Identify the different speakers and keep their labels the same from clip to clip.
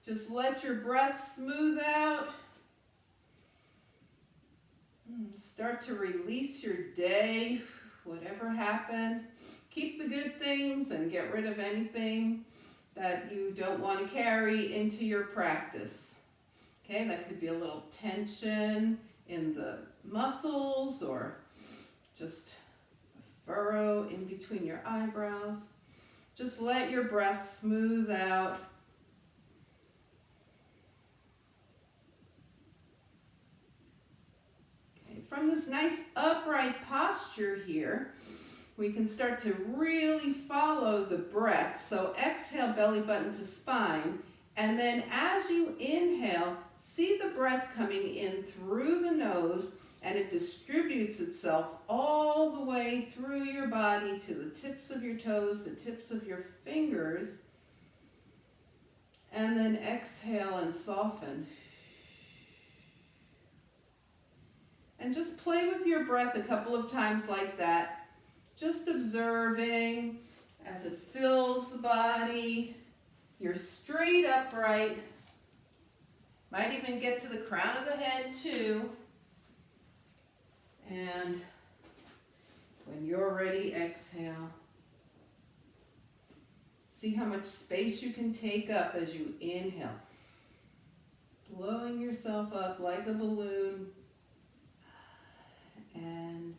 Speaker 1: Just let your breath smooth out. Start to release your day, whatever happened. Keep the good things and get rid of anything that you don't want to carry into your practice. Okay, that could be a little tension in the muscles or just a furrow in between your eyebrows. Just let your breath smooth out. Okay, from this nice upright posture here, we can start to really follow the breath. So exhale, belly button to spine. And then as you inhale, see the breath coming in through the nose, and it distributes itself all the way through your body to the tips of your toes, the tips of your fingers. And then exhale and soften. And just play with your breath a couple of times like that. Just observing as it fills the body. You're straight upright. Might even get to the crown of the head too. And when you're ready, exhale. See how much space you can take up as you inhale. Blowing yourself up like a balloon. And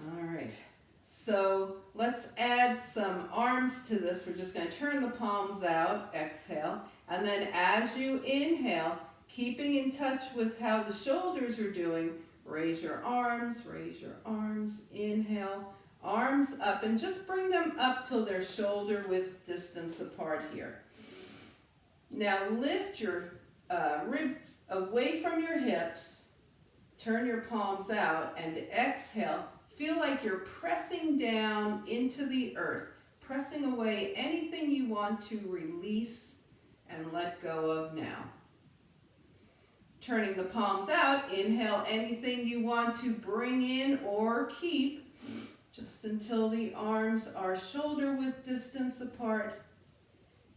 Speaker 1: all right, so let's add some arms to this. We're just going to turn the palms out, exhale, and then as you inhale, keeping in touch with how the shoulders are doing, raise your arms, inhale, arms up, and just bring them up till they're shoulder width distance apart here. Now lift your ribs away from your hips, turn your palms out, and exhale. Feel like you're pressing down into the earth, pressing away anything you want to release and let go of now. Turning the palms out, inhale anything you want to bring in or keep, just until the arms are shoulder width distance apart.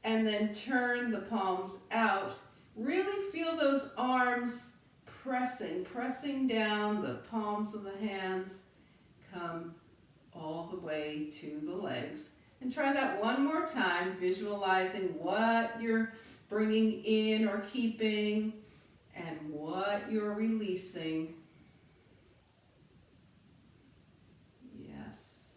Speaker 1: And then turn the palms out. Really feel those arms pressing down, the palms of the hands. Come all the way to the legs. And try that one more time, visualizing what you're bringing in or keeping and what you're releasing. Yes.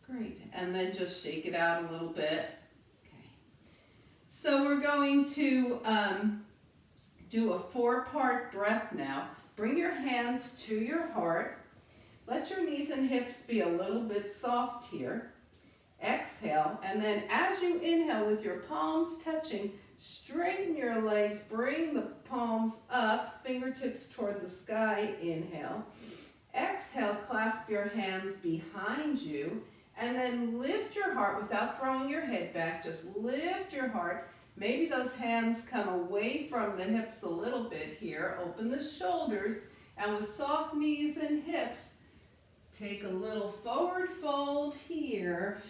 Speaker 1: Great. And then just shake it out a little bit. Okay. So we're going to do a 4-part breath now. Bring your hands to your heart. Let your knees and hips be a little bit soft here. Exhale, and then as you inhale with your palms touching, straighten your legs, bring the palms up, fingertips toward the sky, inhale. Exhale, clasp your hands behind you, and then lift your heart without throwing your head back. Just lift your heart. Maybe those hands come away from the hips a little bit here. Open the shoulders, and with soft knees and hips, take a little forward fold here.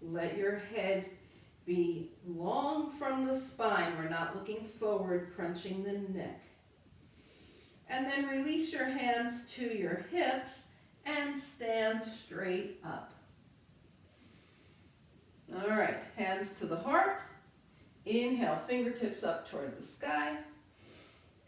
Speaker 1: Let your head be long from the spine. We're not looking forward, crunching the neck. And then release your hands to your hips and stand straight up. All right, hands to the heart. Inhale, fingertips up toward the sky.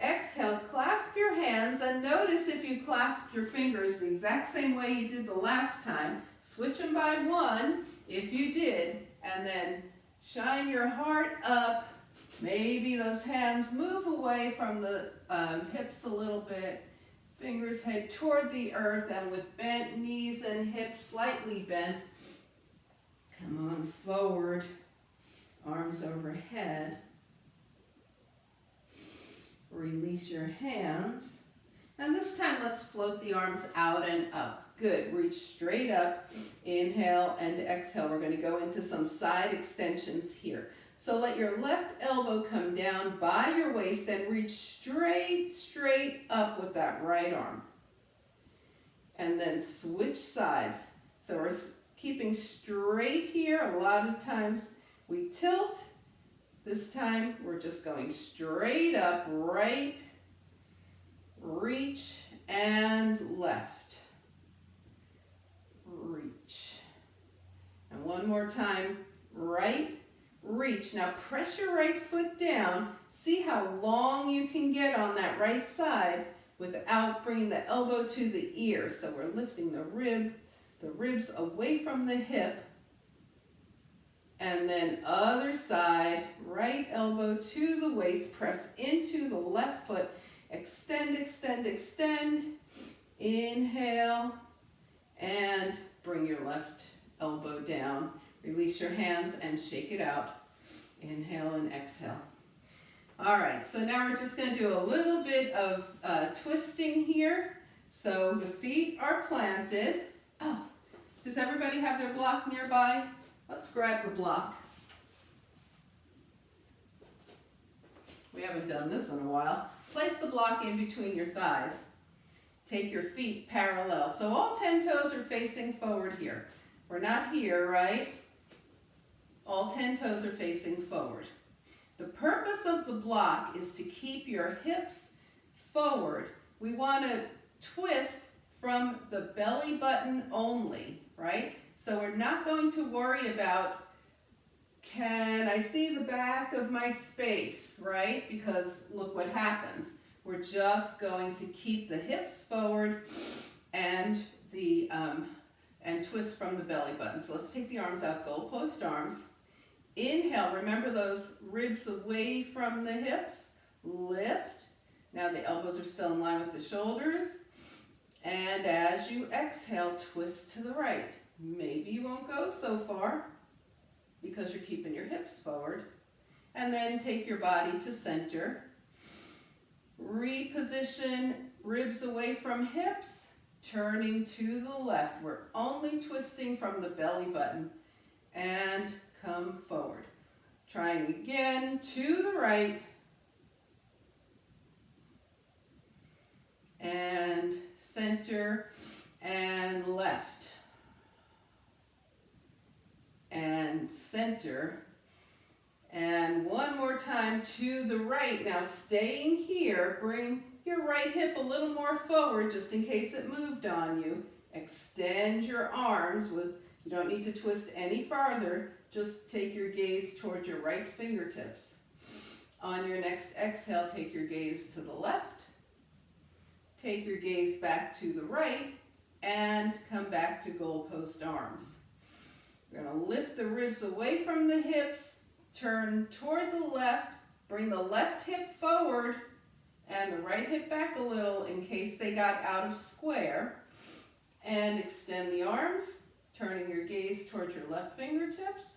Speaker 1: Exhale, clasp your hands, and notice if you clasp your fingers the exact same way you did the last time. Switch them by one if you did, and then shine your heart up. Maybe those hands move away from the hips a little bit. Fingers head toward the earth, and with bent knees and hips slightly bent, come on forward, arms overhead. Release your hands. And this time let's float the arms out and up. Good, reach straight up, inhale and exhale. We're going to go into some side extensions here. So let your left elbow come down by your waist and reach straight up with that right arm. And then switch sides. So we're keeping straight here. A lot of times we tilt. This time we're just going straight up, right, reach, and left. Reach. And one more time, right, reach. Now press your right foot down. See how long you can get on that right side without bringing the elbow to the ear. So we're lifting the ribs away from the hip. And then other side, right elbow to the waist, press into the left foot. Extend, extend, extend. Inhale, and bring your left elbow down. Release your hands and shake it out. Inhale and exhale. All right, so now we're just going to do a little bit of twisting here. So the feet are planted. Oh, does everybody have their block nearby? Let's grab the block. We haven't done this in a while. Place the block in between your thighs. Take your feet parallel. So all 10 toes are facing forward here. We're not here, right? All 10 toes are facing forward. The purpose of the block is to keep your hips forward. We want to twist from the belly button only, right? So we're not going to worry about, can I see the back of my space, right? Because look what happens. We're just going to keep the hips forward and twist from the belly button. So let's take the arms out, goalpost arms. Inhale, remember those ribs away from the hips. Lift. Now the elbows are still in line with the shoulders. And as you exhale, twist to the right. Maybe you won't go so far because you're keeping your hips forward. And then take your body to center. Reposition ribs away from hips, turning to the left. We're only twisting from the belly button. And come forward. Trying again to the right. And center and left. And center. And one more time to the right. Now staying here, bring your right hip a little more forward just in case it moved on you. Extend your arms. You don't need to twist any farther. Just take your gaze towards your right fingertips. On your next exhale, take your gaze to the left. Take your gaze back to the right and come back to goalpost arms. We're going to lift the ribs away from the hips, turn toward the left, bring the left hip forward and the right hip back a little in case they got out of square. And extend the arms, turning your gaze towards your left fingertips.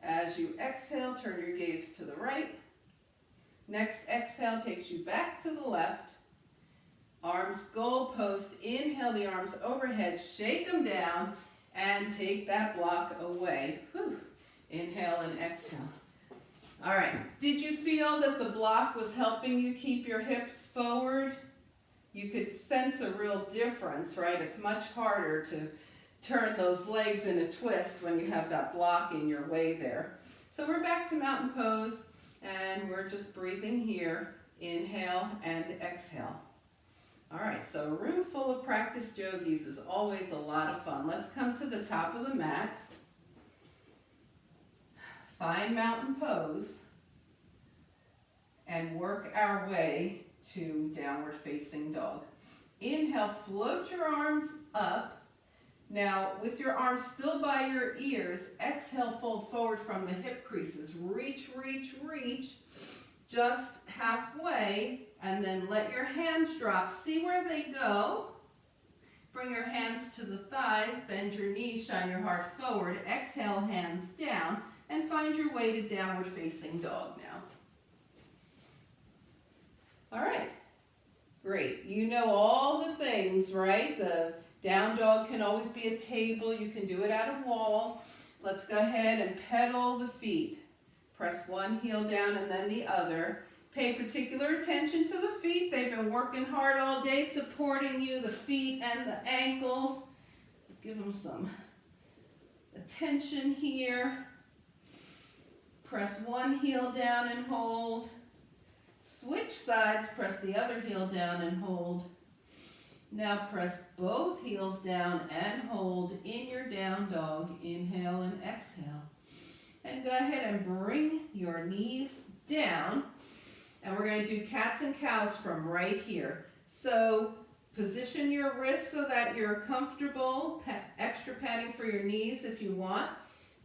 Speaker 1: As you exhale, turn your gaze to the right. Next exhale takes you back to the left. Arms goalpost, inhale the arms overhead, shake them down, and take that block away. Whew. Inhale and exhale. All right, did you feel that the block was helping you keep your hips forward? You could sense a real difference, right? It's much harder to turn those legs in a twist when you have that block in your way there. So we're back to mountain pose, and we're just breathing here. Inhale and exhale. All right, so a room full of practiced yogis is always a lot of fun. Let's come to the top of the mat. Find mountain pose and work our way to downward facing dog. Inhale, float your arms up. Now, with your arms still by your ears, exhale, fold forward from the hip creases. Reach, reach, reach, just halfway, and then let your hands drop. See where they go. Bring your hands to the thighs, bend your knees, shine your heart forward. Exhale, hands down, and find your way to downward facing dog now. All right, great. You know all the things, right? The Down dog can always be a table. You can do it at a wall. Let's go ahead and pedal the feet. Press one heel down and then the other. Pay particular attention to the feet. They've been working hard all day supporting you, the feet and the ankles. Give them some attention here. Press one heel down and hold. Switch sides, press the other heel down and hold. Now press both heels down and hold in your down dog. Inhale and exhale. And go ahead and bring your knees down. And we're going to do cats and cows from right here. So position your wrists so that you're comfortable. Extra padding for your knees if you want.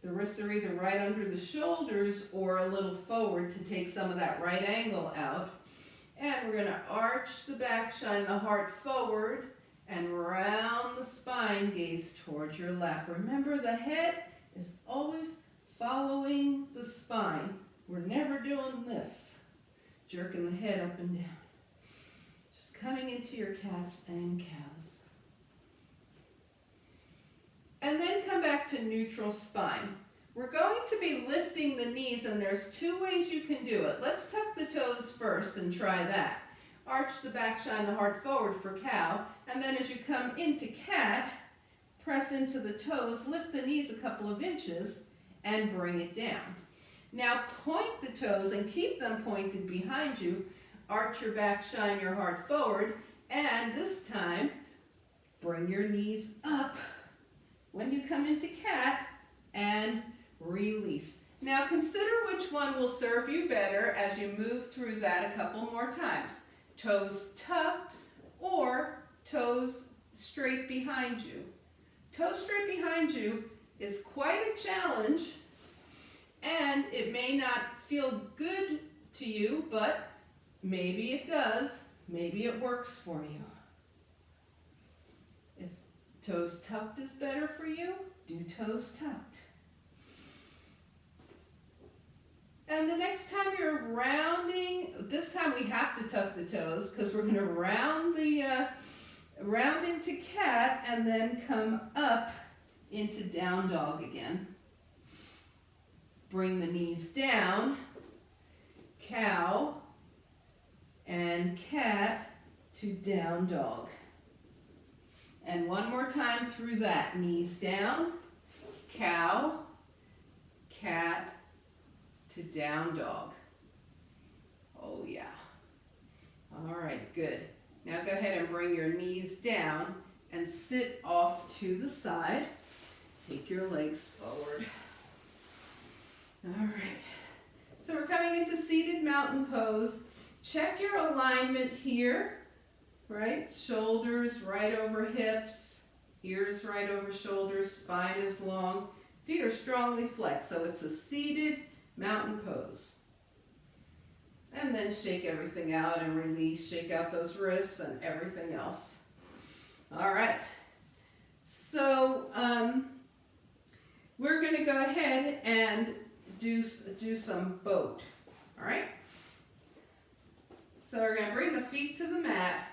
Speaker 1: The wrists are either right under the shoulders or a little forward to take some of that right angle out. And we're going to arch the back, shine the heart forward, and round the spine, gaze towards your lap. Remember, the head is always following the spine. We're never doing this, jerking the head up and down. Just coming into your cats and cows. And then come back to neutral spine. We're going to be lifting the knees, and there's two ways you can do it. Let's tuck the toes first and try that. Arch the back, shine the heart forward for cow, and then as you come into cat, press into the toes, lift the knees a couple of inches, and bring it down. Now point the toes and keep them pointed behind you. Arch your back, shine your heart forward, and this time, bring your knees up when you come into cat, and release. Now consider which one will serve you better as you move through that a couple more times. Toes tucked or toes straight behind you. Toes straight behind you is quite a challenge, and it may not feel good to you, but maybe it does. Maybe it works for you. If toes tucked is better for you, do toes tucked. And the next time you're rounding, this time we have to tuck the toes because we're going to round into cat and then come up into down dog again. Bring the knees down, cow, and cat to down dog. And one more time through that. Knees down, cow, cat, to down dog. Oh yeah. All right, good. Now go ahead and bring your knees down and sit off to the side. Take your legs forward. All right. So we're coming into seated mountain pose. Check your alignment here, right? Shoulders right over hips, ears right over shoulders, spine is long, feet are strongly flexed. So it's a seated mountain pose. And then shake everything out and release. Shake out those wrists and everything else. All right. So we're going to go ahead and do some boat. All right. So we're going to bring the feet to the mat.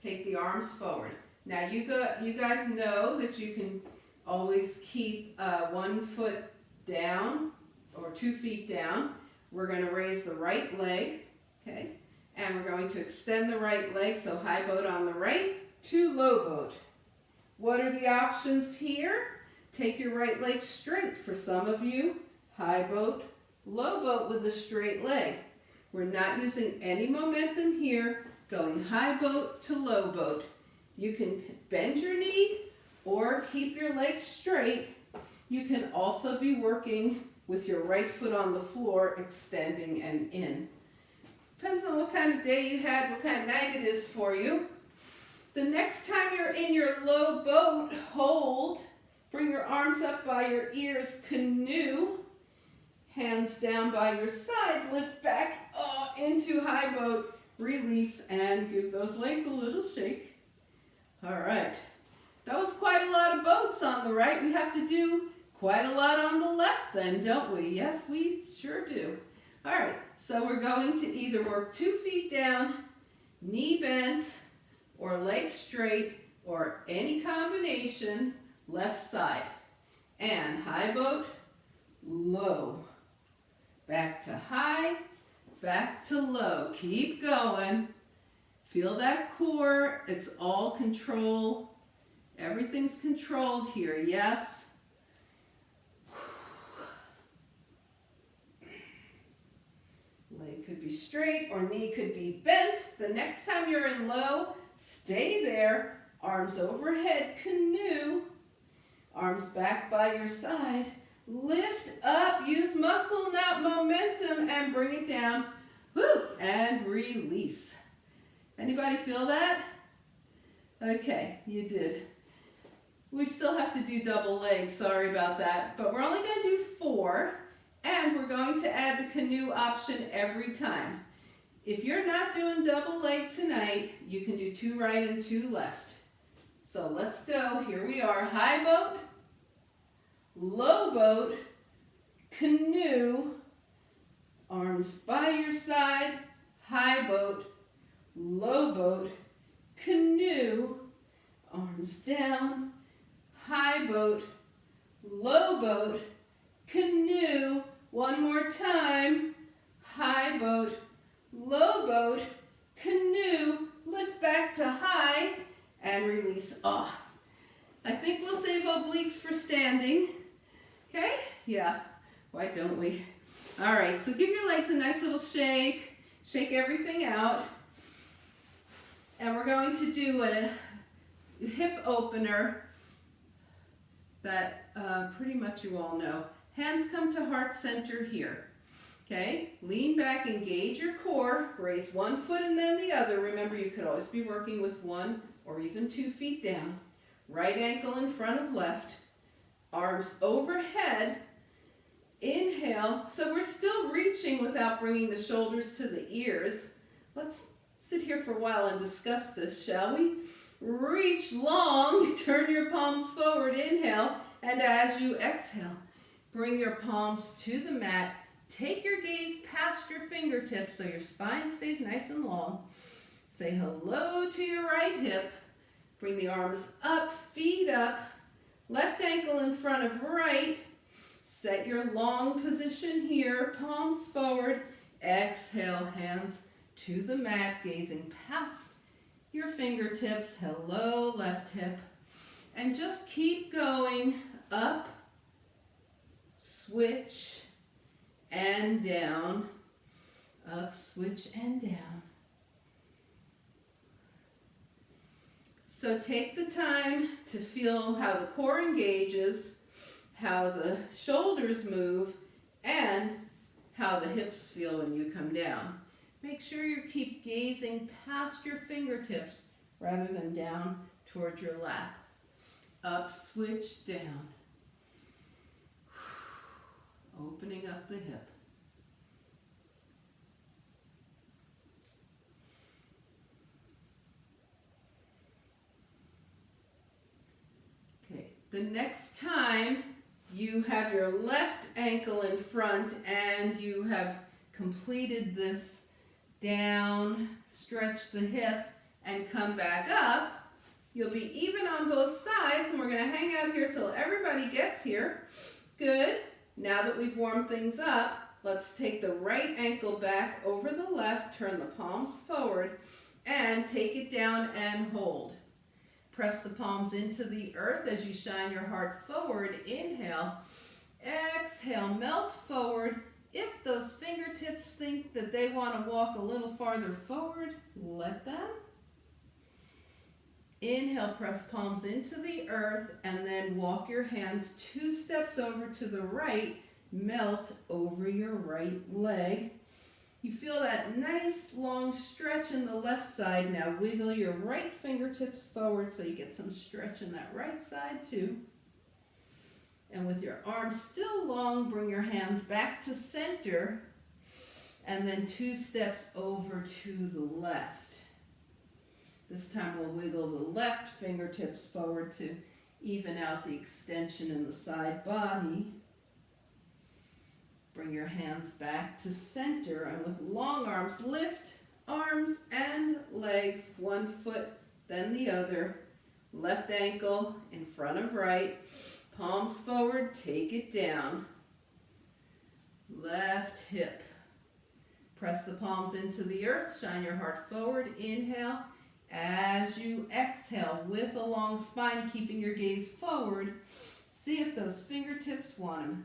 Speaker 1: Take the arms forward. Now you guys know that you can always keep 1 foot down or 2 feet down. We're going to raise the right leg, okay? And we're going to extend the right leg, so high boat on the right to low boat. What are the options here? Take your right leg straight. For some of you, high boat, low boat with a straight leg. We're not using any momentum here, going high boat to low boat. You can bend your knee or keep your legs straight. You can also be working with your right foot on the floor, extending and in. Depends on what kind of day you had, what kind of night it is for you. The next time you're in your low boat, hold. Bring your arms up by your ears, canoe. Hands down by your side, lift back into high boat, release, and give those legs a little shake. All right. That was quite a lot of boats on the right. We have to do quite a lot on the left then, don't we? Yes, we sure do. All right, so we're going to either work 2 feet down, knee bent, or legs straight, or any combination, left side. And high boat, low. Back to high, back to low. Keep going. Feel that core. It's all control. Everything's controlled here, yes? Leg could be straight or knee could be bent. The next time you're in low, stay there. Arms overhead, canoe. Arms back by your side. Lift up, use muscle, not momentum, and bring it down. Woo! And release. Anybody feel that? Okay, you did. We still have to do double legs, sorry about that. But we're only going to do 4, and we're going to add the canoe option every time. If you're not doing double leg tonight, you can do 2 right and 2 left. So let's go. Here we are. High boat, low boat, canoe, arms by your side, high boat, low boat, canoe, arms down, high boat, low boat, canoe. One more time. High boat, low boat, canoe, lift back to high, and release off. I think we'll save obliques for standing. Okay? Yeah. Why don't we? All right, so give your legs a nice little shake. Shake everything out. And we're going to do a hip opener that pretty much you all know. Hands come to heart center here. Okay? Lean back, engage your core. Raise one foot and then the other. Remember, you could always be working with 1 or even 2 feet down. Right ankle in front of left. Arms overhead. Inhale. So we're still reaching without bringing the shoulders to the ears. Let's sit here for a while and discuss this, shall we? Reach long. Turn your palms forward. Inhale. And as you exhale, bring your palms to the mat. Take your gaze past your fingertips so your spine stays nice and long. Say hello to your right hip. Bring the arms up, feet up. Left ankle in front of right. Set your long position here, palms forward. Exhale, hands to the mat, gazing past your fingertips. Hello, left hip. And just keep going up, switch, and down. Up, switch, and down. So take the time to feel how the core engages, how the shoulders move, and how the hips feel when you come down. Make sure you keep gazing past your fingertips rather than down towards your lap. Up, switch, down. Opening up the hip. Okay, the next time you have your left ankle in front and you have completed this down, stretch the hip, and come back up, you'll be even on both sides, and we're going to hang out here till everybody gets here. Good. Now that we've warmed things up, let's take the right ankle back over the left, turn the palms forward, and take it down and hold. Press the palms into the earth as you shine your heart forward. Inhale. Exhale, melt forward. If those fingertips think that they want to walk a little farther forward, let them. Inhale, press palms into the earth, and then walk your hands 2 steps over to the right. Melt over your right leg. You feel that nice long stretch in the left side. Now wiggle your right fingertips forward so you get some stretch in that right side too. And with your arms still long, bring your hands back to center, and then 2 steps over to the left. This time we'll wiggle the left fingertips forward to even out the extension in the side body. Bring your hands back to center, and with long arms, lift arms and legs, 1 foot, then the other. Left ankle in front of right. Palms forward, take it down. Left hip. Press the palms into the earth, shine your heart forward, inhale. As you exhale, with a long spine, keeping your gaze forward, see if those fingertips want to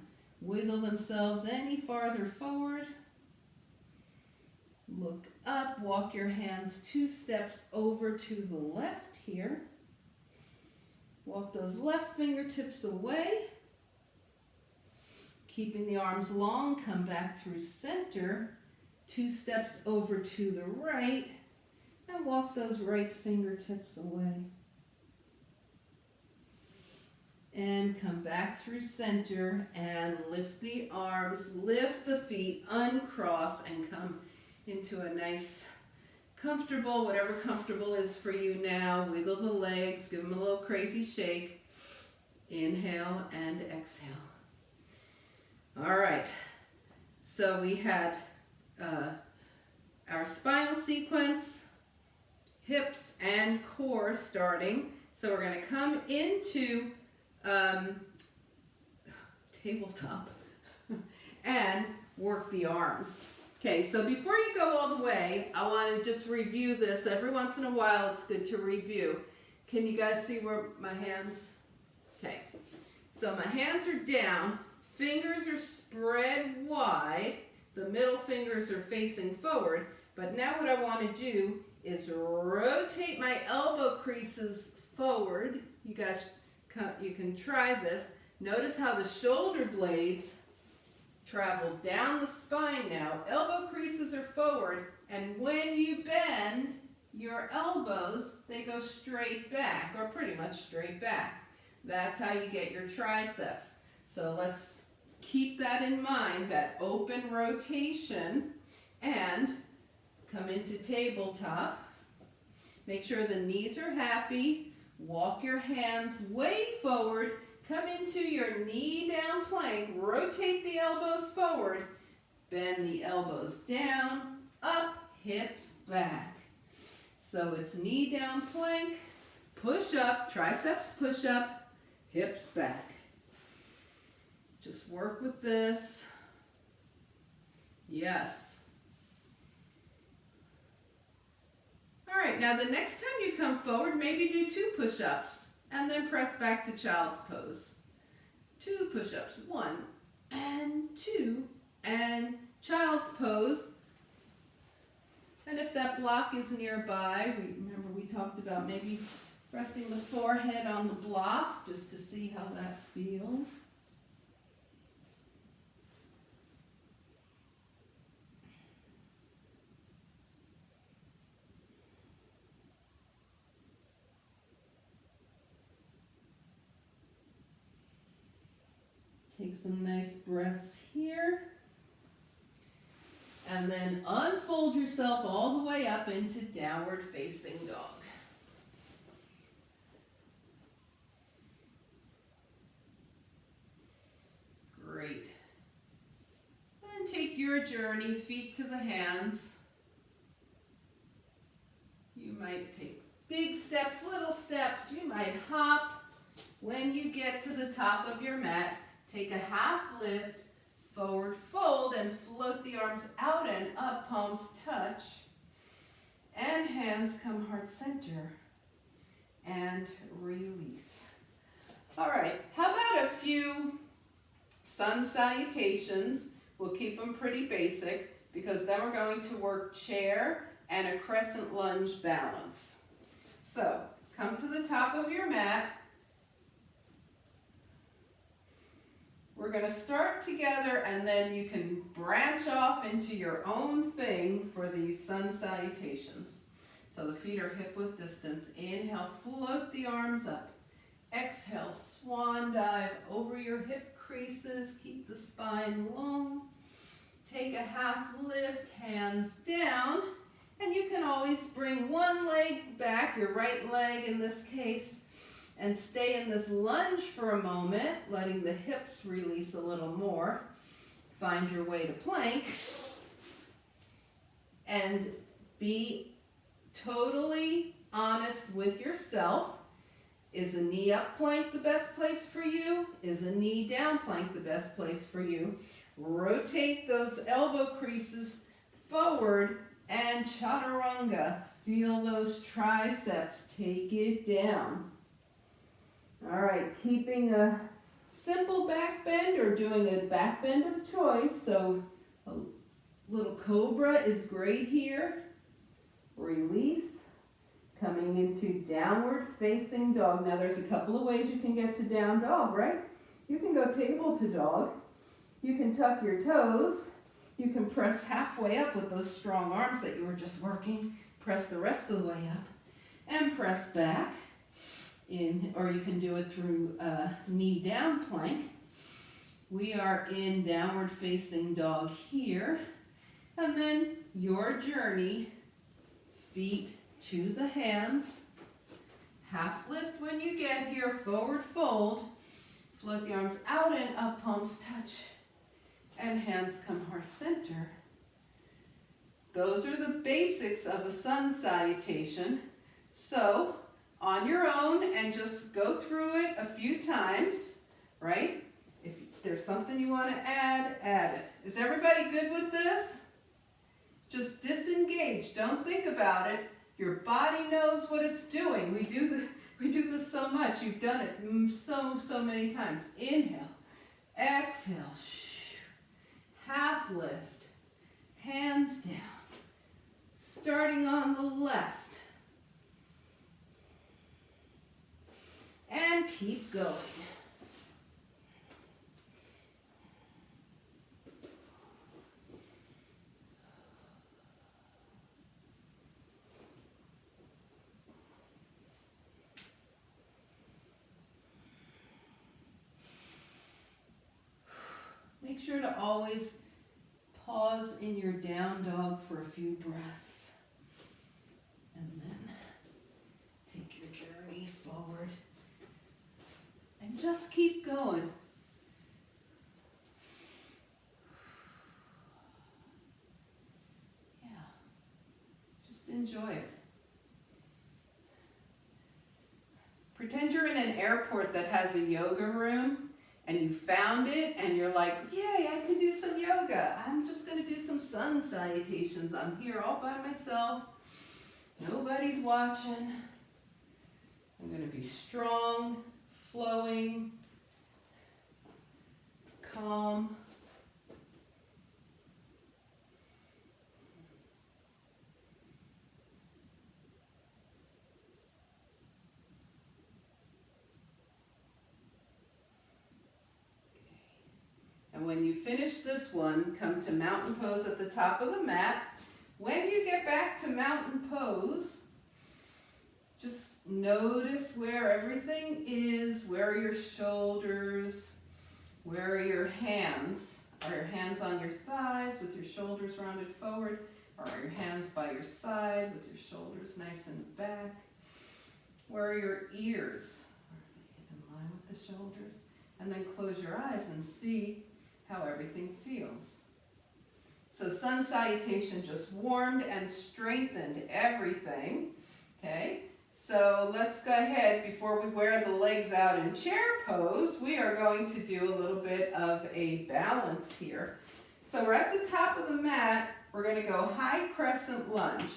Speaker 1: wiggle themselves any farther forward. Look up, walk your hands 2 steps over to the left here. Walk those left fingertips away. Keeping the arms long, come back through center. 2 steps over to the right. And walk those right fingertips away. And come back through center and lift the arms, lift the feet, uncross, and come into a nice, comfortable, whatever comfortable is for you now. Wiggle the legs, give them a little crazy shake. Inhale and exhale. All right, so we had our spinal sequence, hips and core starting. So we're going to come into tabletop and work the arms. Okay, so before you go all the way, I want to just review this. Every once in a while, it's good to review. Can you guys see where my hands? Okay, so my hands are down, fingers are spread wide, the middle fingers are facing forward, but now what I want to do is rotate my elbow creases forward. You guys, you can try this. Notice how the shoulder blades travel down the spine now. Elbow creases are forward, and when you bend your elbows, they go straight back, or pretty much straight back. That's how you get your triceps. So let's keep that in mind, that open rotation, and come into tabletop. Make sure the knees are happy. Walk your hands way forward. Come into your knee down plank. Rotate the elbows forward. Bend the elbows down, up, hips back. So it's knee down plank, push up, triceps push up, hips back. Just work with this. Yes. All right, now the next time you come forward, maybe do 2 push-ups and then press back to child's pose. 2 push-ups, 1 and 2, and child's pose. And if that block is nearby, remember we talked about maybe resting the forehead on the block just to see how that feels. Take some nice breaths here. And then unfold yourself all the way up into downward facing dog. Great. And take your journey, feet to the hands. You might take big steps, little steps. You might hop. When you get to the top of your mat, take a half lift, forward fold, and float the arms out and up, palms touch, and hands come heart center, and release. All right, how about a few sun salutations? We'll keep them pretty basic, because then we're going to work chair and a crescent lunge balance. So, come to the top of your mat. We're going to start together, and then you can branch off into your own thing for these sun salutations. So the feet are hip width distance. Inhale, float the arms up. Exhale, swan dive over your hip creases. Keep the spine long. Take a half lift, hands down. And you can always bring one leg back, your right leg in this case, and stay in this lunge for a moment, letting the hips release a little more. Find your way to plank. And be totally honest with yourself Is a knee up plank the best place for you? Is a knee down plank the best place for you? Rotate those elbow creases forward and chaturanga. Feel those triceps. Take it down. All right, keeping a simple back bend or doing a back bend of choice. So a little cobra is great here. Release. Coming into downward facing dog. Now there's a couple of ways you can get to down dog, right? You can go table to dog. You can tuck your toes. You can press halfway up with those strong arms that you were just working. Press the rest of the way up and press back in, or you can do it through knee down plank. We are in downward facing dog here. And then your journey, feet to the hands, half lift when you get here, forward fold, float the arms out and up, palms touch, and hands come heart center. Those are the basics of a sun salutation. So on your own, and just go through it a few times, right? If there's something you want to add, add it. Is everybody good with this? Just disengage, don't think about it. Your body knows what it's doing. We do this so much. You've done it so many times. Inhale, exhale, half lift, hands down. Starting on the left. And keep going. Make sure to always pause in your down dog for a few breaths. And then take your journey forward. And just keep going. Yeah. Just enjoy it. Pretend you're in an airport that has a yoga room. And you found it, and you're like, yay, I can do some yoga. I'm just going to do some sun salutations. I'm here all by myself. Nobody's watching. I'm going to be strong, flowing, calm. And when you finish this one, come to mountain pose at the top of the mat. When you get back to mountain pose, just notice where everything is. Where are your shoulders? Where are your hands? Are your hands on your thighs with your shoulders rounded forward? Or are your hands by your side with your shoulders nice in the back? Where are your ears? In line with the shoulders. And then close your eyes and see how everything feels. So sun salutation just warmed and strengthened everything. Okay, so let's go ahead. Before we wear the legs out in chair pose, we are going to do a little bit of a balance here. So we're at the top of the mat. We're going to go high crescent lunge.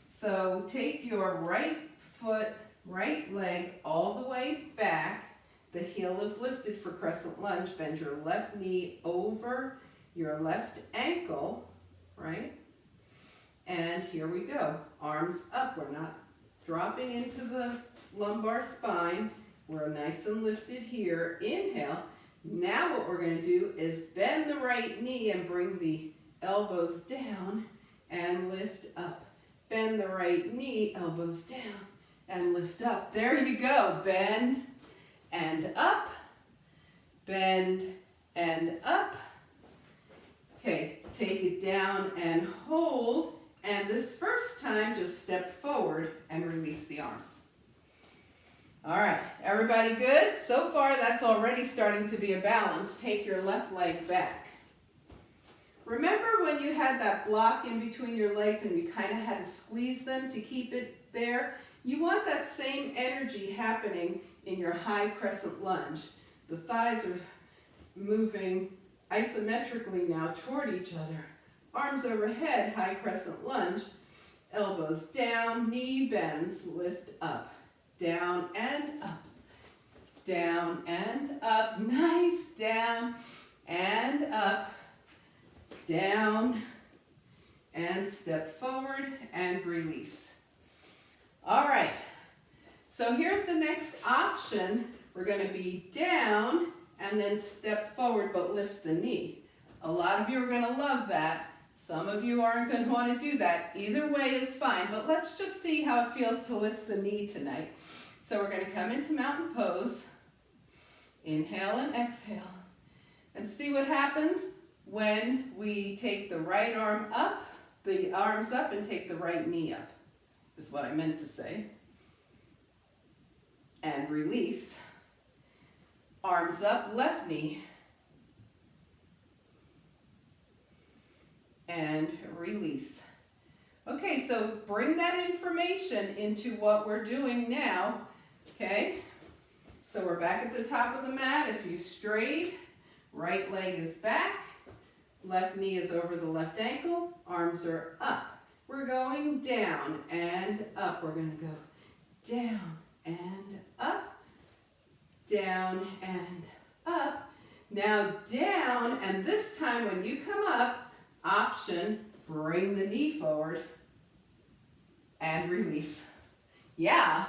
Speaker 1: So take your right foot, right leg all the way back. The heel is lifted for crescent lunge. Bend your left knee over your left ankle, right? And here we go. Arms up. We're not dropping into the lumbar spine. We're nice and lifted here. Inhale. Now what we're going to do is bend the right knee and bring the elbows down and lift up. Bend the right knee, elbows down, and lift up. There you go. Bend and up, bend and up. Okay, take it down and hold. And this first time, just step forward and release the arms. All right, everybody good? So far, that's already starting to be a balance. Take your left leg back. Remember when you had that block in between your legs and you kind of had to squeeze them to keep it there? You want that same energy happening in your high crescent lunge. The thighs are moving isometrically now toward each other. Arms overhead, high crescent lunge. Elbows down, knee bends, lift up. Down and up. Down and up. Nice. Down and up. Down and step forward and release. All right. So here's the next option. We're going to be down and then step forward but lift the knee. A lot of you are going to love that. Some of you aren't going to want to do that. Either way is fine, but let's just see how it feels to lift the knee tonight. So we're going to come into mountain pose. Inhale and exhale. And see what happens when we take the right arm up, the arms up, and take the right knee up, is what I meant to say. And release. Arms up, left knee. And release. Okay, so bring that information into what we're doing now, okay? So we're back at the top of the mat. If you straight, right leg is back, left knee is over the left ankle, arms are up. We're going down and up. We're going to go down and up, down and up. Now down, and this time when you come up, option, bring the knee forward and release. Yeah.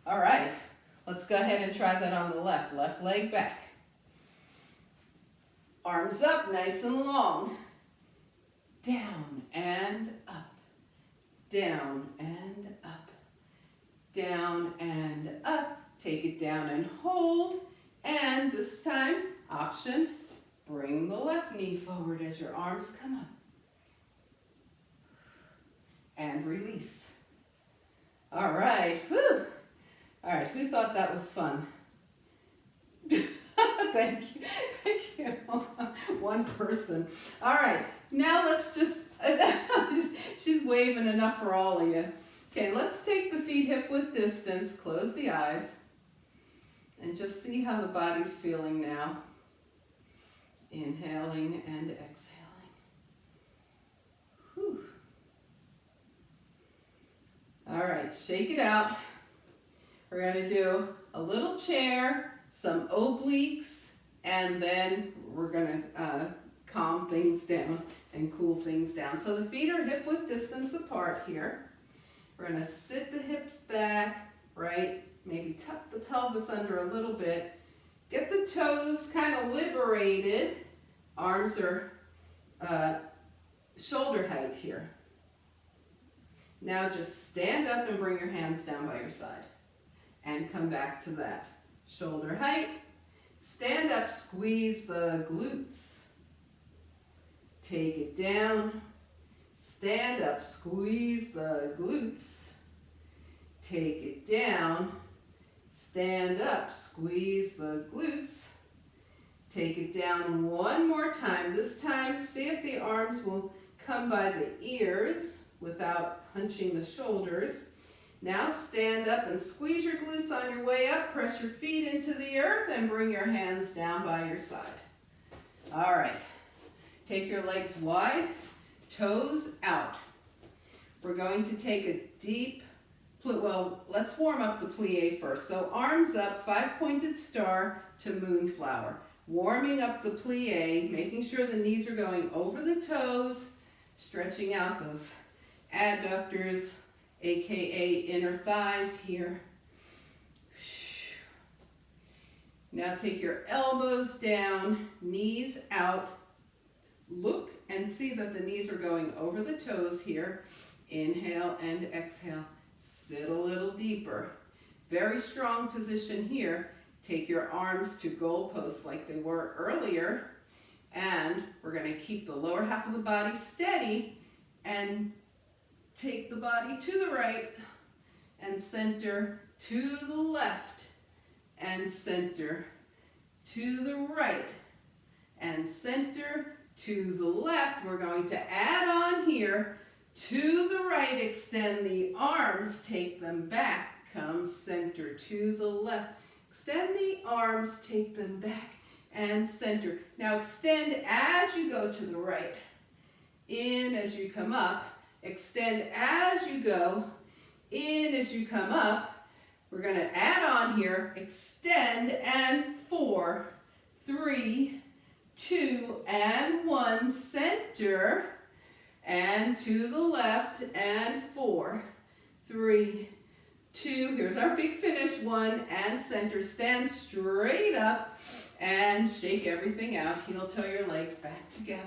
Speaker 1: All right. Let's go ahead and try that on the left. Left leg back. Arms up, nice and long. Down and up. Down and up. Down and up. Take it down and hold. And this time, option, bring the left knee forward as your arms come up. And release. All right. Whew. All right. Who thought that was fun? Thank you. Thank you. One person. All right. Now let's just, she's waving enough for all of you. Okay, let's take the feet hip width distance, close the eyes, and just see how the body's feeling now. Inhaling and exhaling. Whew. All right, shake it out. We're going to do a little chair, some obliques, and then we're going to calm things down and cool things down. So the feet are hip width distance apart here. We're going to sit the hips back, right? Maybe tuck the pelvis under a little bit. Get the toes kind of liberated. Arms are shoulder height here. Now just stand up and bring your hands down by your side. And come back to that. Shoulder height. Stand up, squeeze the glutes. Take it down. Stand up, squeeze the glutes. Take it down. Stand up, squeeze the glutes. Take it down one more time. This time, see if the arms will come by the ears without hunching the shoulders. Now stand up and squeeze your glutes on your way up. Press your feet into the earth and bring your hands down by your side. All right. Take your legs wide, toes out. We're going to take a deep, well, let's warm up the plie first. So arms up, 5-pointed star to moonflower. Warming up the plie, making sure the knees are going over the toes, stretching out those adductors, aka inner thighs here. Now take your elbows down, knees out. Look and see that the knees are going over the toes here. Inhale and exhale. Sit a little deeper. Very strong position here. Take your arms to goalposts like they were earlier. And we're going to keep the lower half of the body steady and take the body to the right and center to the left and center to the right and center to the left. We're going to add on here to the right, extend the arms, take them back, come center to the left, Extend the arms, take them back and center. Now extend as you go to the right. In as you come up. Extend as you go. In as you come up. We're going to add on here. Extend and 4, 3, 2, and 1. Center. And to the left and 4, 3, 2. Here's our big finish. 1 and center. Stand straight up and shake everything out. Heel toe your legs back together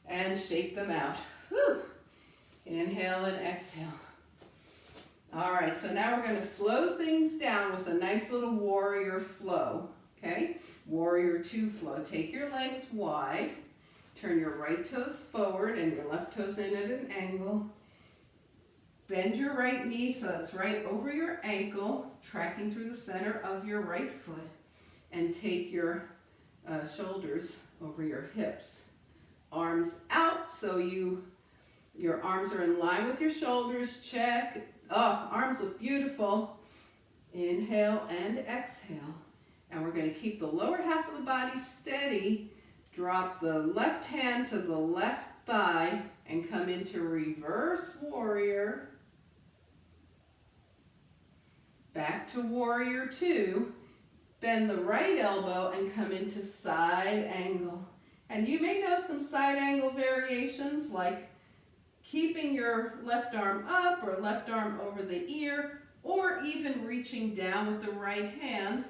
Speaker 1: and shake them out. Whew. Inhale and exhale. All right, so now we're going to slow things down with a nice little warrior flow. Okay, warrior 2 flow. Take your legs wide. Turn your right toes forward and your left toes in at an angle. Bend your right knee so that's right over your ankle, tracking through the center of your right foot. And take your shoulders over your hips. Arms out so your arms are in line with your shoulders. Check. Oh, arms look beautiful. Inhale and exhale. And we're going to keep the lower half of the body steady. Drop the left hand to the left thigh and come into reverse warrior. Back to warrior 2. Bend the right elbow and come into side angle. And you may know some side angle variations like keeping your left arm up or left arm over the ear, or even reaching down with the right hand.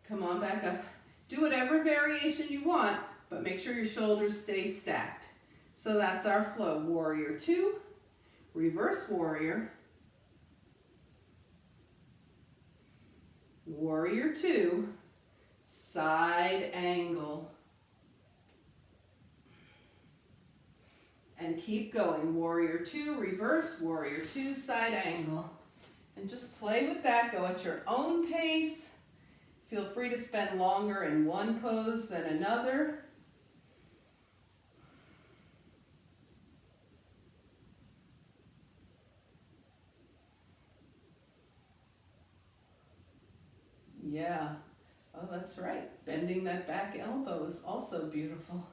Speaker 1: Come on back up. Do whatever variation you want, but make sure your shoulders stay stacked. So that's our flow. Warrior 2, reverse warrior, warrior 2, side angle. And keep going. Warrior 2, reverse, warrior 2, side angle. And just play with that. Go at your own pace. Feel free to spend longer in one pose than another. Yeah. Oh, that's right. Bending that back elbow is also beautiful.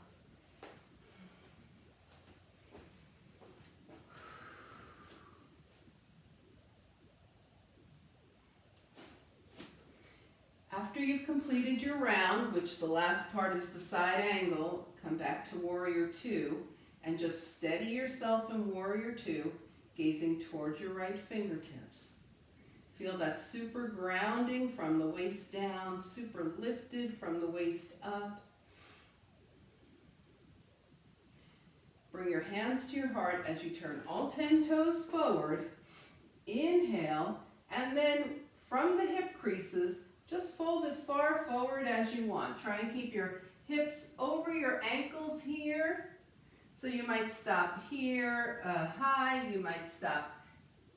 Speaker 1: After you've completed your round, which the last part is the side angle, come back to warrior 2 and just steady yourself in warrior 2, gazing towards your right fingertips. Feel that super grounding from the waist down, super lifted from the waist up. Bring your hands to your heart as you turn all 10 toes forward. Inhale, and then from the hip creases, just fold as far forward as you want. Try and keep your hips over your ankles here. So you might stop here high, you might stop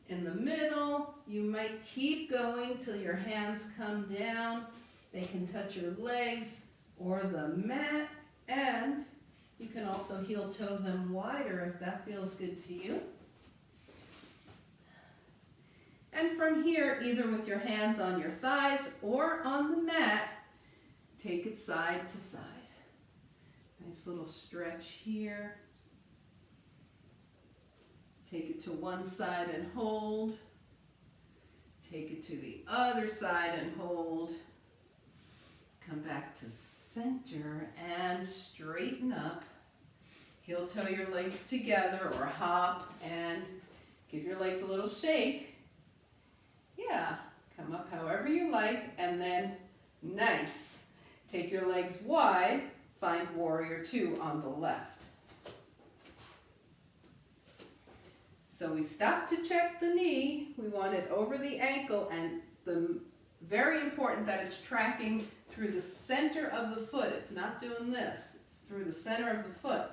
Speaker 1: in the middle. You might keep going till your hands come down. They can touch your legs or the mat, and you can also heel toe them wider if that feels good to you. And from here, either with your hands on your thighs or on the mat, take it side to side. Nice little stretch here. Take it to one side and hold. Take it to the other side and hold. Come back to center and straighten up. Heel toe your legs together or hop and give your legs a little shake. Yeah, come up however you like, and then nice. Take your legs wide, find warrior 2 on the left. So we stopped to check the knee. We want it over the ankle, and very important that it's tracking through the center of the foot. It's not doing this. It's through the center of the foot.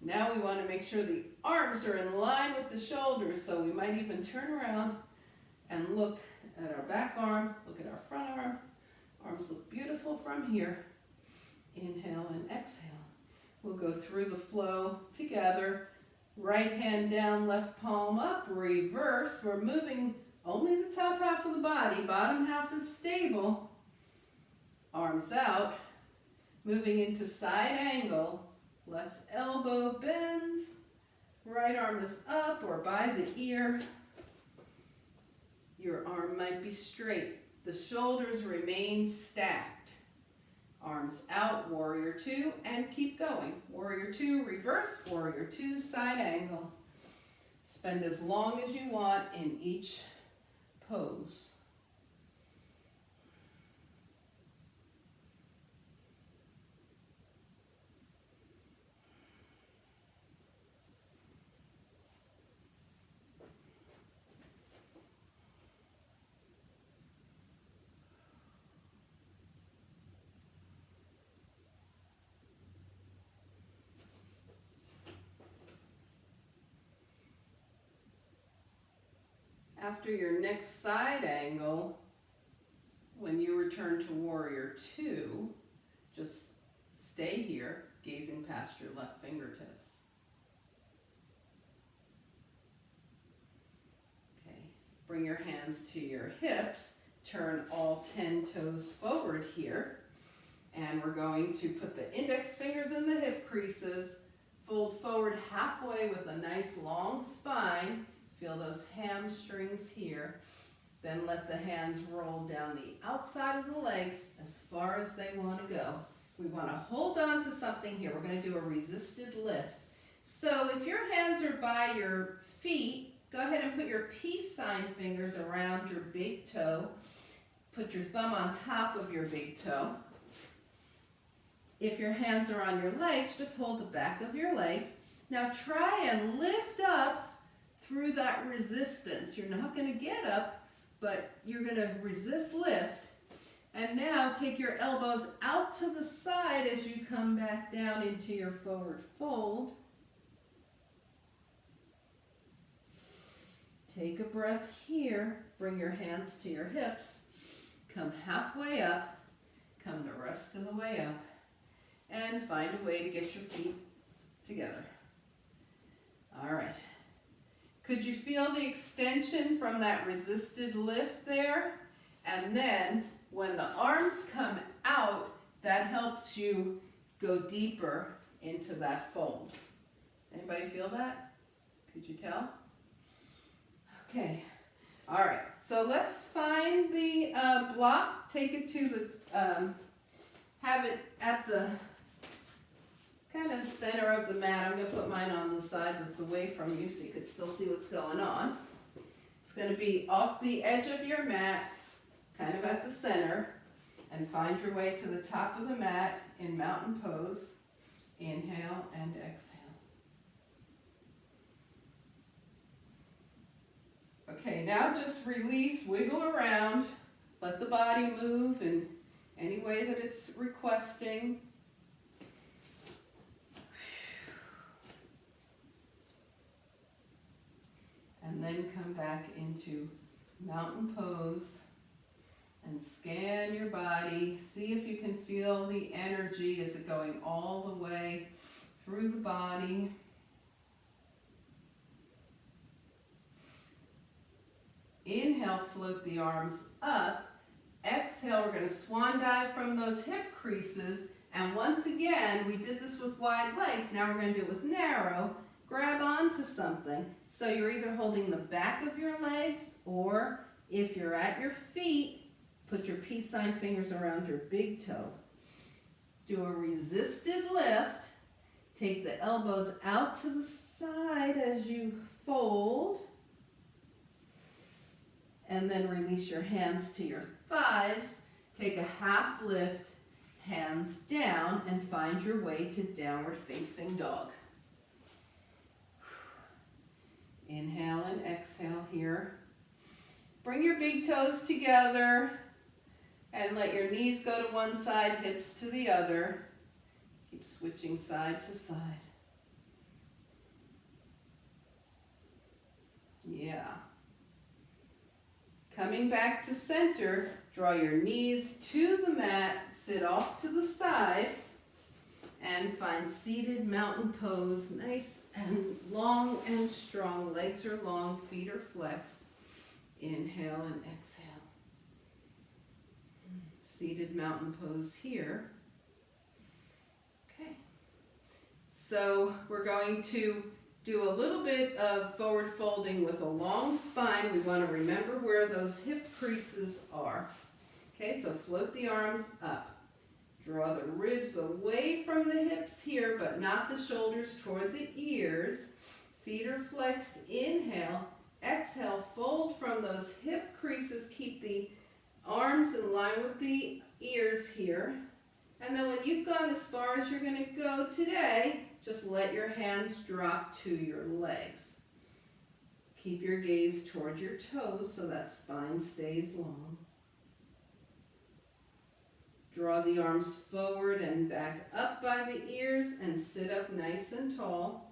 Speaker 1: Now we want to make sure the arms are in line with the shoulders, so we might even turn around and look at our back arm, look at our front arm. Arms look beautiful from here. Inhale and exhale. We'll go through the flow together. Right hand down, left palm up, reverse. We're moving only the top half of the body. Bottom half is stable. Arms out, moving into side angle. Left elbow bends, right arm is up or by the ear. Your arm might be straight. The shoulders remain stacked. Arms out, warrior two, and keep going. Warrior two, reverse, warrior two, side angle. Spend as long as you want in each pose. After your next side angle, when you return to warrior two, just stay here, gazing past your left fingertips. Okay, bring your hands to your hips, turn all 10 toes forward here, and we're going to put the index fingers in the hip creases, fold forward halfway with a nice long spine. Feel those hamstrings here. Then let the hands roll down the outside of the legs as far as they want to go. We want to hold on to something here. We're going to do a resisted lift. So if your hands are by your feet, go ahead and put your peace sign fingers around your big toe. Put your thumb on top of your big toe. If your hands are on your legs, just hold the back of your legs. Now try and lift up through that resistance. You're not going to get up, but you're going to resist lift. And now take your elbows out to the side as you come back down into your forward fold. Take a breath here. Bring your hands to your hips. Come halfway up. Come the rest of the way up. And find a way to get your feet together. All right. Could you feel the extension from that resisted lift there? And then when the arms come out, that helps you go deeper into that fold. Anybody feel that? Could you tell? Okay. All right. So let's find the block. Take it to the, have it at the kind of center of the mat. I'm going to put mine on the side that's away from you so you can still see what's going on. It's going to be off the edge of your mat, kind of at the center, and find your way to the top of the mat in mountain pose. Inhale and exhale. Okay, now just release, wiggle around, let the body move in any way that it's requesting. And then come back into mountain pose and scan your body. See if you can feel the energy. Is it going all the way through the body? Inhale, float the arms up. Exhale, we're going to swan dive from those hip creases. And once again, we did this with wide legs. Now we're going to do it with narrow. Grab onto something. So you're either holding the back of your legs, or if you're at your feet, put your peace sign fingers around your big toe. Do a resisted lift. Take the elbows out to the side as you fold. And then release your hands to your thighs. Take a half lift, hands down, and find your way to downward facing dog. Inhale and exhale here. Bring your big toes together and let your knees go to one side, hips to the other. Keep switching side to side. Yeah. Coming back to center, draw your knees to the mat, sit off to the side, and find seated mountain pose. Nice and long and strong. Legs are long, feet are flexed. Inhale and exhale. seated mountain pose here. Okay. So we're going to do a little bit of forward folding with a long spine. We want to remember where those hip creases are. Okay, so float the arms up. Draw the ribs away from the hips here, but not the shoulders toward the ears. Feet are flexed. Inhale. Exhale, fold from those hip creases. Keep the arms in line with the ears here. And then when you've gone as far as you're going to go today, just let your hands drop to your legs. Keep your gaze toward your toes so that spine stays long. Draw the arms forward and back up by the ears and sit up nice and tall.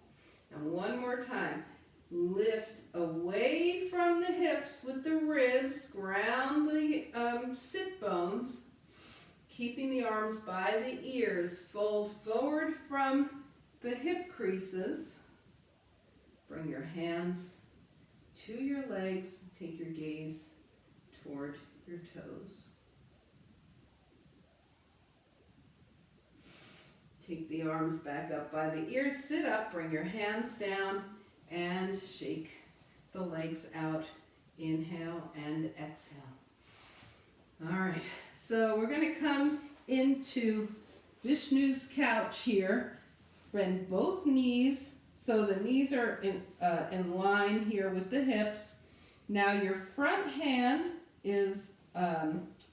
Speaker 1: And one more time. Lift away from the hips with the ribs. Ground the sit bones. Keeping the arms by the ears. Fold forward from the hip creases. Bring your hands to your legs. Take your gaze toward your toes. Take the arms back up by the ears. Sit up. Bring your hands down and shake the legs out. Inhale and exhale. All right. So we're going to come into Vishnu's couch here. Bend both knees, so the knees are in line here with the hips. Now your front hand is,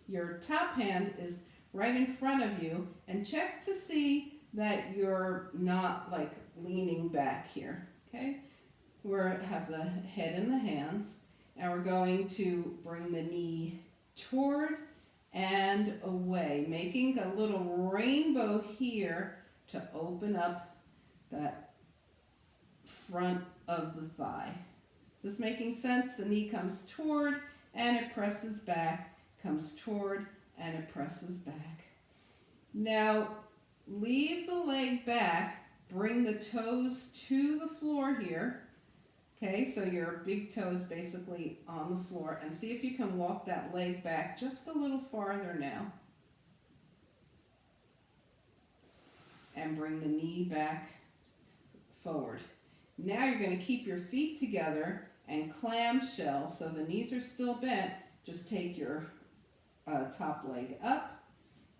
Speaker 1: your top hand is right in front of you, and check to see that you're not like leaning back here, okay? We have the head in the hands, and we're going to bring the knee toward and away, making a little rainbow here to open up that front of the thigh. Is this making sense? The knee comes toward and it presses back, comes toward and it presses back. Now leave the leg back, bring the toes to the floor here. Okay, so your big toe is basically on the floor, and see if you can walk that leg back just a little farther now. And bring the knee back forward. Now you're going to keep your feet together and clamshell, so the knees are still bent. Just take your top leg up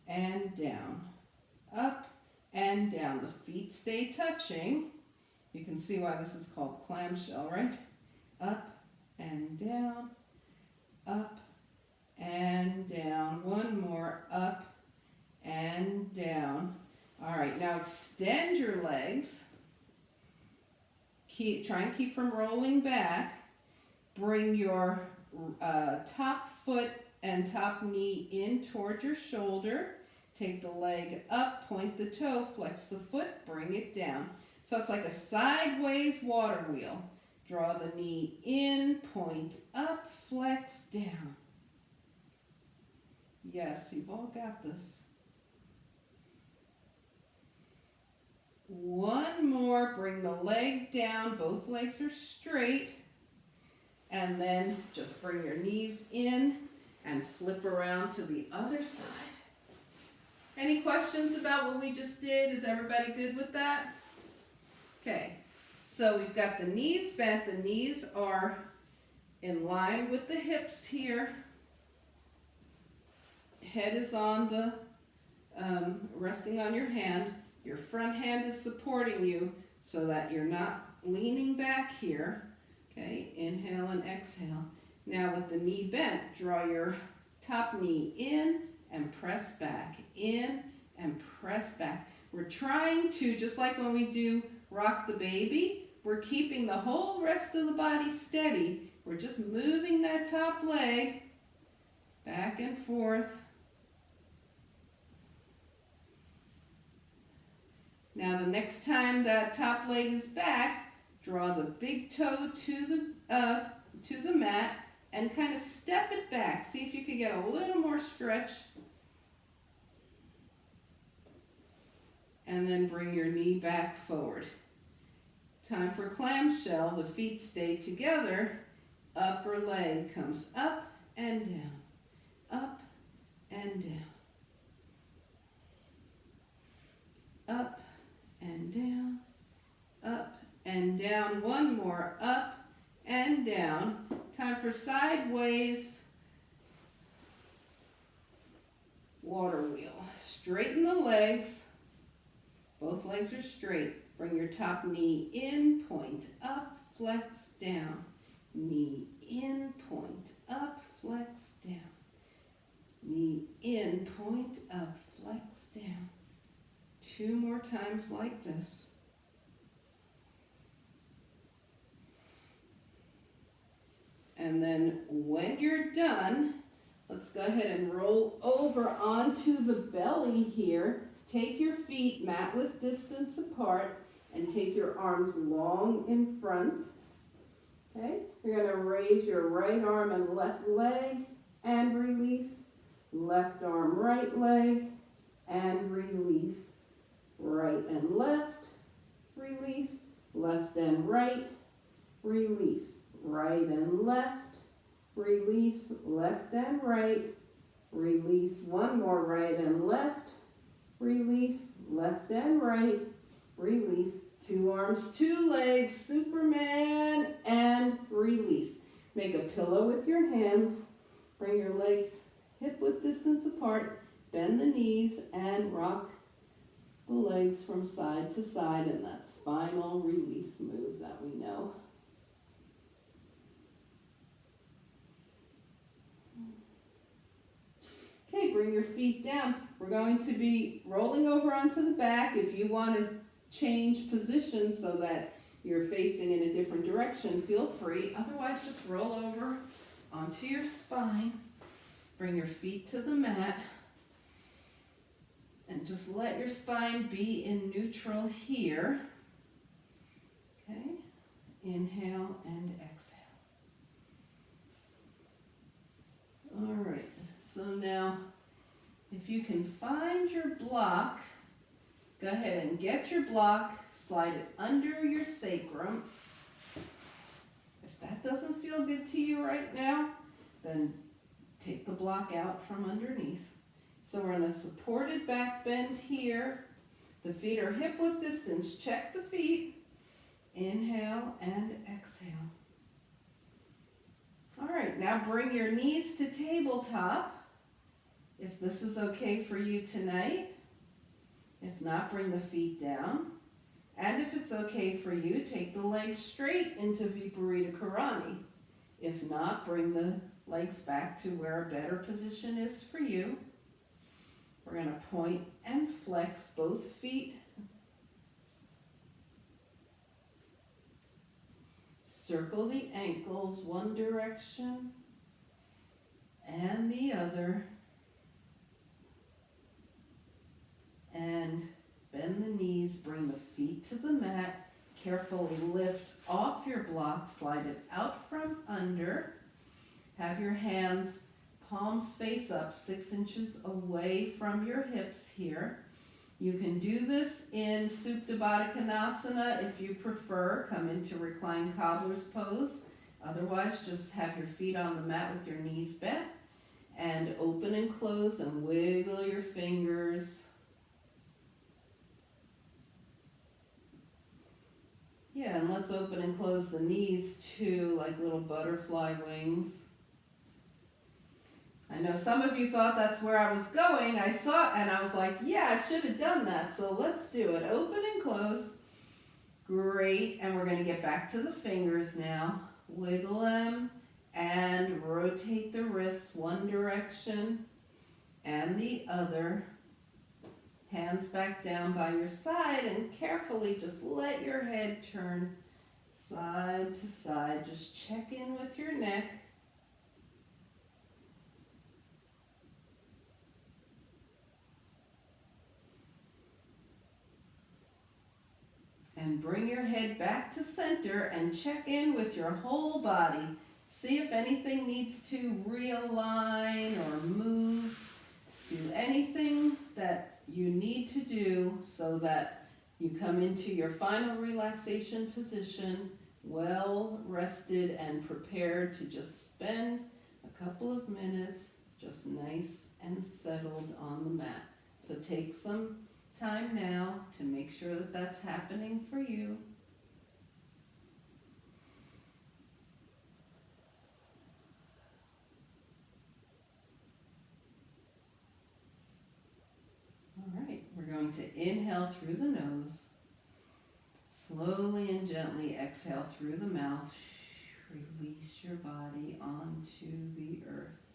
Speaker 1: and down, up and down. The feet stay touching. You can see why this is called clamshell, right? Up and down, up and down. One more, up and down. All right, now extend your legs. Try and keep from rolling back. Bring your top foot and top knee in toward your shoulder. Take the leg up, point the toe, flex the foot, bring it down. So it's like a sideways water wheel. Draw the knee in, point up, flex down. Yes, you've all got this. One more, bring the leg down, both legs are straight. And then just bring your knees in and flip around to the other side. Any questions about what we just did? Is everybody good with that? Okay, so we've got the knees bent. The knees are in line with the hips here. Head is on the, resting on your hand. Your front hand is supporting you so that you're not leaning back here. Okay, inhale and exhale. Now with the knee bent, draw your top knee in and press back, in and press back. We're trying to, just like when we do rock the baby, we're keeping the whole rest of the body steady. We're just moving that top leg back and forth. Now the next time that top leg is back, draw the big toe to the mat and kind of step it back. See if you can get a little more stretch. And then bring your knee back forward. Time for clamshell. The feet stay together. Upper leg comes up and down, up and down. up and down, up and down. One more, up and down. Time for sideways water wheel. Straighten the legs. Both legs are straight. Bring your top knee in, point up, flex down. Knee in, point up, flex down. Knee in, point up, flex down. 2 more times like this. And then when you're done, let's go ahead and roll over onto the belly here. Take your feet mat width distance apart and take your arms long in front. Okay, you're going to raise your right arm and left leg and release. Left arm, right leg and release. Right and left, release. Left and right, release. Right and left, release. Left and right, release. One more, right and left, release. Left and right, release. 2 arms, 2 legs, Superman, and release. Make a pillow with your hands. Bring your legs hip width distance apart. Bend the knees and rock the legs from side to side in that spinal release move that we know. Okay, bring your feet down. We're going to be rolling over onto the back. If you want to change position so that you're facing in a different direction, feel free. Otherwise, just roll over onto your spine. Bring your feet to the mat. And just let your spine be in neutral here. Okay, inhale and exhale. All right, so now if you can find your block, go ahead and get your block, slide it under your sacrum. If that doesn't feel good to you right now, then take the block out from underneath. So we're in a supported back bend here. The feet are hip width distance. Check the feet. Inhale and exhale. All right, now bring your knees to tabletop, if this is okay for you tonight. If not, bring the feet down. And if it's okay for you, take the legs straight into Viparita Karani. If not, bring the legs back to where a better position is for you. We're going to point and flex both feet. Circle the ankles one direction and the other. And bend the knees, bring the feet to the mat. Carefully lift off your block, slide it out from under. Have your hands palms face up 6 inches away from your hips here. You can do this in Supta Baddha Konasana if you prefer. Come into Recline Cobbler's pose. Otherwise, just have your feet on the mat with your knees bent. And open and close and wiggle your fingers. Yeah, and let's open and close the knees too, like little butterfly wings. I know some of you thought that's where I was going. I saw it and I was like, yeah, I should have done that. So let's do it. Open and close. Great. And we're going to get back to the fingers now. Wiggle them and rotate the wrists one direction and the other. Hands back down by your side and carefully just let your head turn side to side. Just check in with your neck. And bring your head back to center and check in with your whole body. See if anything needs to realign or move. Do anything that you need to do so that you come into your final relaxation position, well rested and prepared to just spend a couple of minutes just nice and settled on the mat. So take some time now to make sure that that's happening for you. All right, we're going to inhale through the nose. Slowly and gently exhale through the mouth. Release your body onto the earth.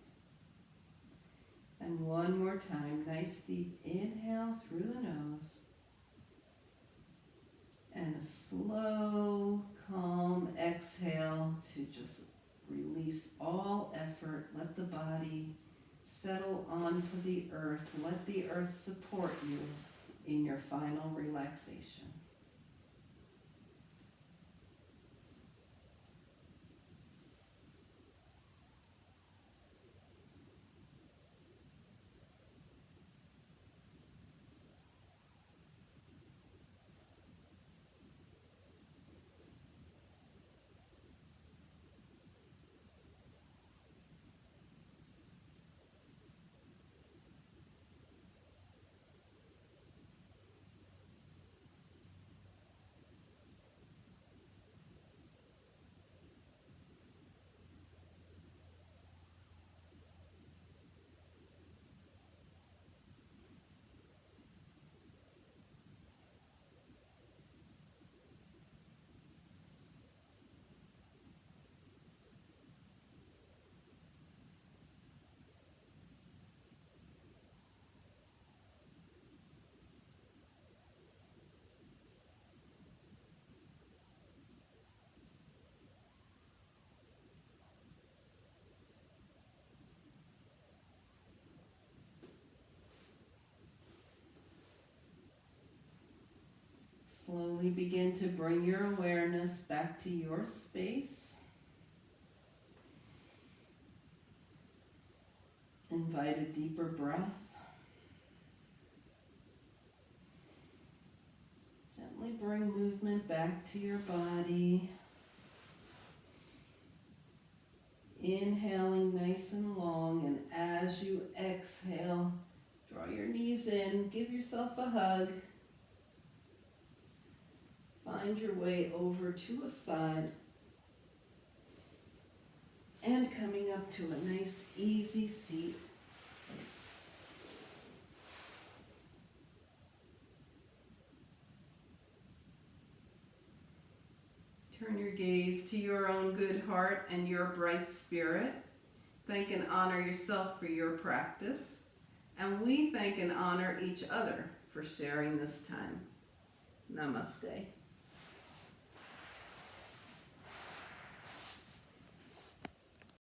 Speaker 1: And one more time, nice deep inhale through the nose. And a slow, calm exhale to just release all effort. Let the body settle onto the earth. Let the earth support you in your final relaxation. Slowly begin to bring your awareness back to your space. Invite a deeper breath. Gently bring movement back to your body. Inhaling nice and long, and as you exhale, draw your knees in, give yourself a hug. Find your way over to a side and coming up to a nice easy seat. Turn your gaze to your own good heart and your bright spirit. Thank and honor yourself for your practice. And we thank and honor each other for sharing this time. Namaste.